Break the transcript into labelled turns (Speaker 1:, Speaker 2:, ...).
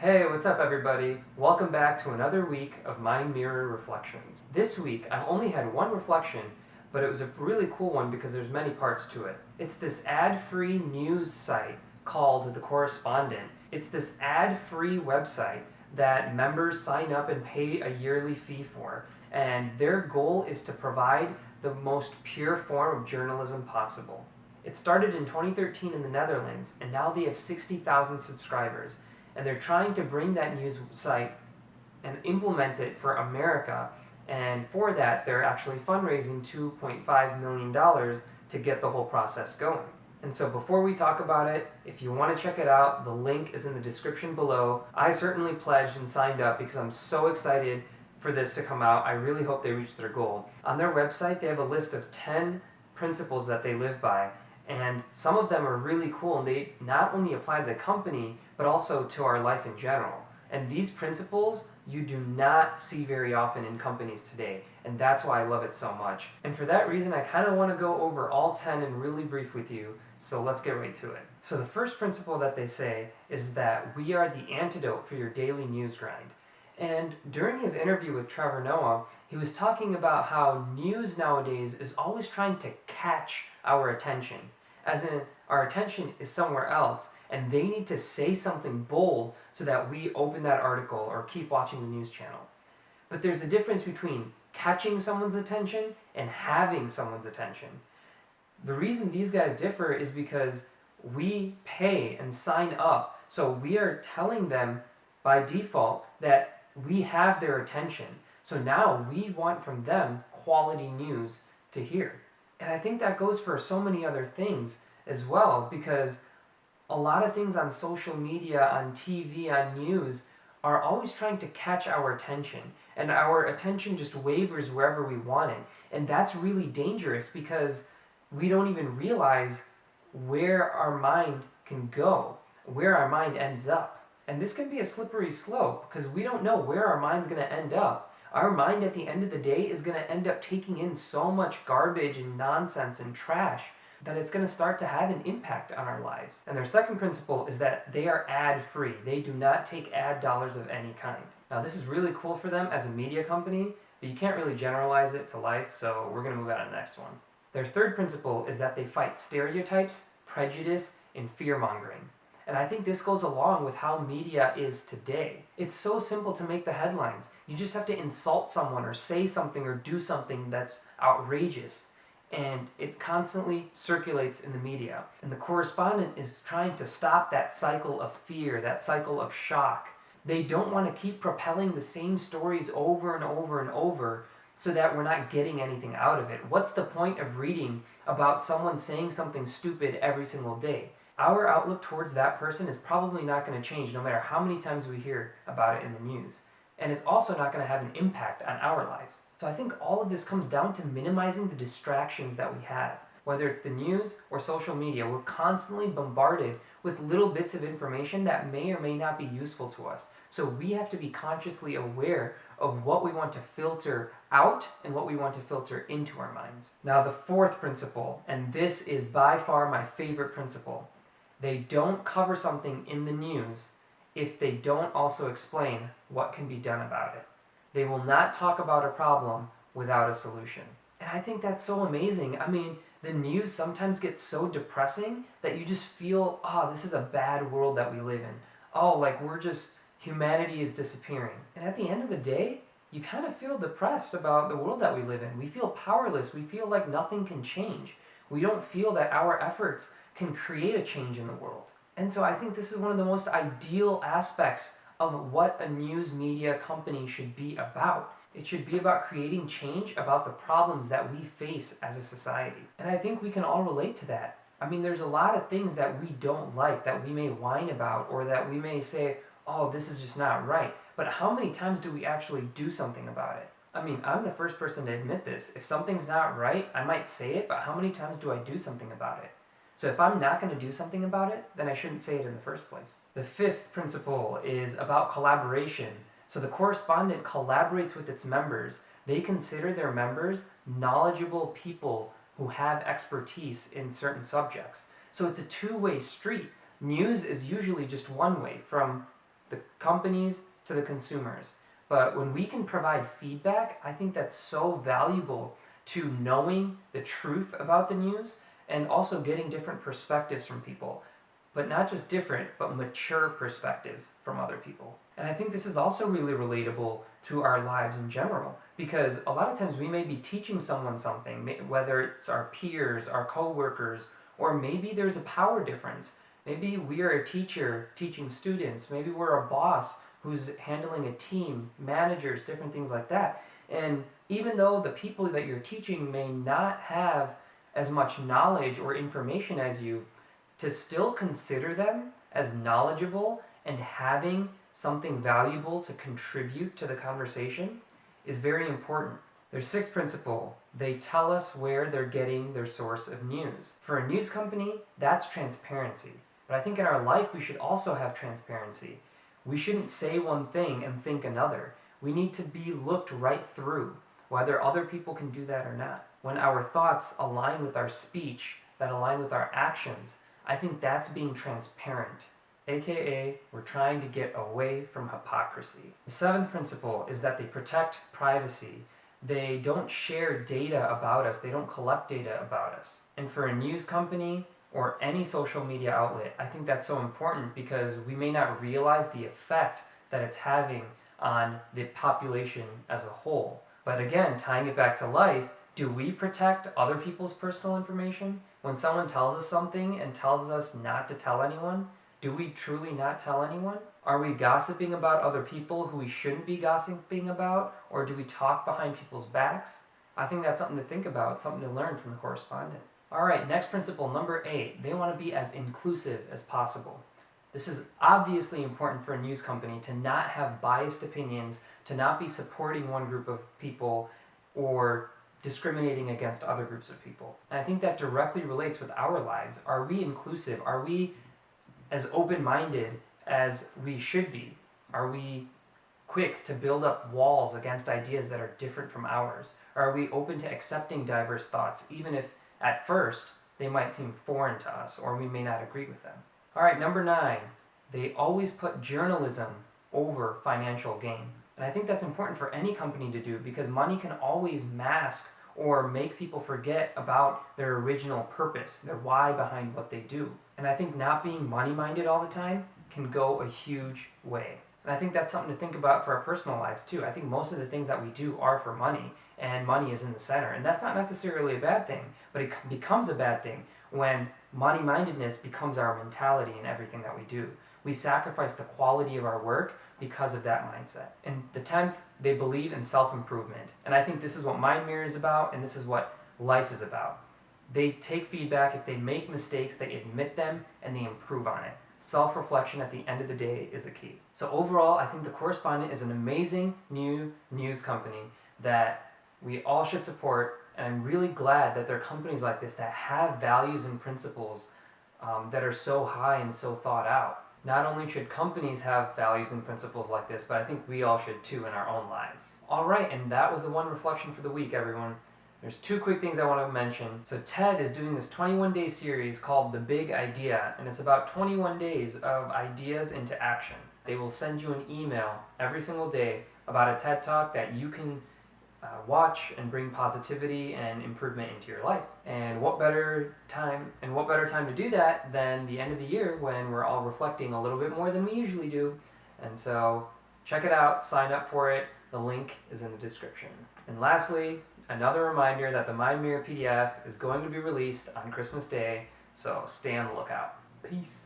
Speaker 1: Hey, what's up, everybody? Welcome back to another week of Mind Mirror Reflections. This week, I've only had one reflection, but it was a really cool one because there's many parts to it. It's this ad-free news site called The Correspondent. It's this ad-free website that members sign up and pay a yearly fee for, and their goal is to provide the most pure form of journalism possible. It started in 2013 in the Netherlands, and now they have 60,000 subscribers, and they're trying to bring that news site and implement it for America. And for that, they're actually fundraising $2.5 million to get the whole process going. And so before we talk about it, if you want to check it out, the link is in the description below. I certainly pledged and signed up because I'm so excited for this to come out. I really hope they reach their goal. On their website, they have a list of 10 principles that they live by, and some of them are really cool, and they not only apply to the company but also to our life in general. And these principles you do not see very often in companies today, and that's why I love it so much. And for that reason, I kind of want to go over all 10 in really brief with you, so let's get right to it. So the first principle that they say is that we are the antidote for your daily news grind. And during his interview with Trevor Noah, he was talking about how news nowadays is always trying to catch our attention. As in, our attention is somewhere else, and they need to say something bold so that we open that article or keep watching the news channel. But there's a difference between catching someone's attention and having someone's attention. The reason these guys differ is because we pay and sign up, so we are telling them by default that we have their attention. So now we want from them quality news to hear. And I think that goes for so many other things as well, because a lot of things on social media, on TV, on news are always trying to catch our attention, and our attention just wavers wherever we want it. And that's really dangerous because we don't even realize where our mind can go, where our mind ends up. And this can be a slippery slope because we don't know where our mind's going to end up. Our mind at the end of the day is going to end up taking in so much garbage and nonsense and trash that it's going to start to have an impact on our lives. And their second principle is that they are ad-free. They do not take ad dollars of any kind. Now, this is really cool for them as a media company, but you can't really generalize it to life, so we're going to move on to the next one. Their third principle is that they fight stereotypes, prejudice, and fear-mongering. And I think this goes along with how media is today. It's so simple to make the headlines. You just have to insult someone or say something or do something that's outrageous. And it constantly circulates in the media. And the correspondent is trying to stop that cycle of fear, that cycle of shock. They don't want to keep propelling the same stories over and over and over so that we're not getting anything out of it. What's the point of reading about someone saying something stupid every single day? Our outlook towards that person is probably not going to change no matter how many times we hear about it in the news. And it's also not going to have an impact on our lives. So I think all of this comes down to minimizing the distractions that we have. Whether it's the news or social media, we're constantly bombarded with little bits of information that may or may not be useful to us. So we have to be consciously aware of what we want to filter out and what we want to filter into our minds. Now, the fourth principle, and this is by far my favorite principle, they don't cover something in the news if they don't also explain what can be done about it. They will not talk about a problem without a solution. And I think that's so amazing. I mean, the news sometimes gets so depressing that you just feel, oh, this is a bad world that we live in. Oh, like humanity is disappearing. And at the end of the day, you kind of feel depressed about the world that we live in. We feel powerless. We feel like nothing can change. We don't feel that our efforts can create a change in the world. And so I think this is one of the most ideal aspects of what a news media company should be about. It should be about creating change about the problems that we face as a society. And I think we can all relate to that. I mean, there's a lot of things that we don't like, that we may whine about, or that we may say, oh, this is just not right. But how many times do we actually do something about it? I mean, I'm the first person to admit this. If something's not right, I might say it, but how many times do I do something about it? So if I'm not going to do something about it, then I shouldn't say it in the first place. The fifth principle is about collaboration. So the correspondent collaborates with its members. They consider their members knowledgeable people who have expertise in certain subjects. So it's a two-way street. News is usually just one way, from the companies to the consumers. But when we can provide feedback, I think that's so valuable to knowing the truth about the news and also getting different perspectives from people. But not just different, but mature perspectives from other people. And I think this is also really relatable to our lives in general, because a lot of times we may be teaching someone something, whether it's our peers, our coworkers, or maybe there's a power difference. Maybe we are a teacher teaching students, maybe we're a boss who's handling a team, managers, different things like that. And even though the people that you're teaching may not have as much knowledge or information as you, to still consider them as knowledgeable and having something valuable to contribute to the conversation is very important. Their sixth principle, they tell us where they're getting their source of news. For a news company, that's transparency. But I think in our life, we should also have transparency. We shouldn't say one thing and think another. We need to be looked right through, whether other people can do that or not. When our thoughts align with our speech, that align with our actions, I think that's being transparent, aka we're trying to get away from hypocrisy. The seventh principle is that they protect privacy. They don't share data about us, they don't collect data about us. And for a news company or any social media outlet, I think that's so important because we may not realize the effect that it's having on the population as a whole. But again, tying it back to life, do we protect other people's personal information? When someone tells us something and tells us not to tell anyone, do we truly not tell anyone? Are we gossiping about other people who we shouldn't be gossiping about? Or do we talk behind people's backs? I think that's something to think about, something to learn from the correspondent. All right, next principle, number 8. They want to be as inclusive as possible. This is obviously important for a news company to not have biased opinions, to not be supporting one group of people or discriminating against other groups of people. And I think that directly relates with our lives. Are we inclusive? Are we as open-minded as we should be? Are we quick to build up walls against ideas that are different from ours? Or are we open to accepting diverse thoughts, even if at first they might seem foreign to us or we may not agree with them? All right, number 9, they always put journalism over financial gain. And I think that's important for any company to do because money can always mask or make people forget about their original purpose, their why behind what they do. And I think not being money-minded all the time can go a huge way. And I think that's something to think about for our personal lives too. I think most of the things that we do are for money, and money is in the center. And that's not necessarily a bad thing, but it becomes a bad thing when money-mindedness becomes our mentality in everything that we do. We sacrifice the quality of our work because of that mindset. And the 10th, they believe in self-improvement. And I think this is what Mind Mirror is about, and this is what life is about. They take feedback. If they make mistakes, they admit them, and they improve on it. Self-reflection at the end of the day is the key. So overall, I think The Correspondent is an amazing new news company that we all should support, and I'm really glad that there are companies like this that have values and principles that are so high and so thought out. Not only should companies have values and principles like this, but I think we all should too in our own lives. All right, and that was the one reflection for the week, everyone. There's 2 quick things I want to mention. So TED is doing this 21-day series called The Big Idea, and it's about 21 days of ideas into action. They will send you an email every single day about a TED Talk that you can watch and bring positivity and improvement into your life. And what better time to do that than the end of the year when we're all reflecting a little bit more than we usually do. And so check it out, sign up for it. The link is in the description. And lastly, another reminder that the Mind Mirror PDF is going to be released on Christmas Day, so stay on the lookout. Peace.